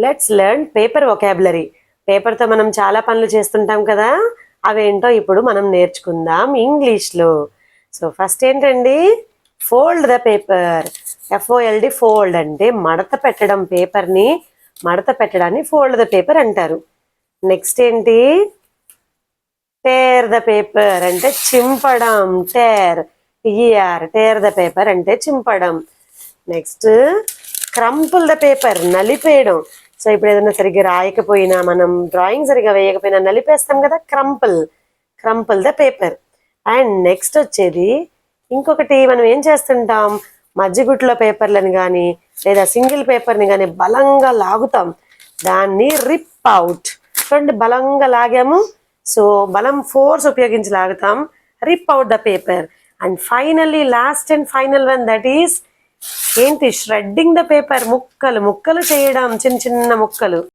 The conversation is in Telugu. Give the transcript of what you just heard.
Let's learn paper vocabulary. పేపర్తో మనం చాలా పనులు చేస్తుంటాం కదా, అవేంటో ఇప్పుడు మనం నేర్చుకుందాం ఇంగ్లీష్లో. సో ఫస్ట్ ఏంటండి, fold the paper. FOLD, fold అంటే మడత పెట్టడం. పేపర్ని మడత పెట్టడాన్ని ఫోల్డ్ ద పేపర్ అంటారు. నెక్స్ట్ ఏంటి, టేర్ ద పేపర్ అంటే చింపడం. టేర్ ద పేపర్ అంటే చింపడం. నెక్స్ట్ క్రంపుల్ ద పేపర్, నలిపేయడం. సో ఇప్పుడు ఏదైనా సరిగ్గా రాయకపోయినా, మనం డ్రాయింగ్ సరిగ్గా వేయకపోయినా నలిపేస్తాం కదా, క్రంపుల్ ద పేపర్. అండ్ నెక్స్ట్ వచ్చేది ఇంకొకటి, మనం ఏం చేస్తుంటాం, మజ్జిగుట్లో పేపర్లను కానీ లేదా సింగిల్ పేపర్ని కానీ బలంగా లాగుతాం, దాన్ని రిప్ అవుట్. చూడండి, బలంగా లాగాము, సో బలం ఫోర్స్ ఉపయోగించి లాగుతాం, rip out the paper. And finally last and final one, that is ఏంటి, ష్రెడ్డింగ్ ద పేపర్. ముక్కలు ముక్కలు చేయడం, చిన్న చిన్న ముక్కలు.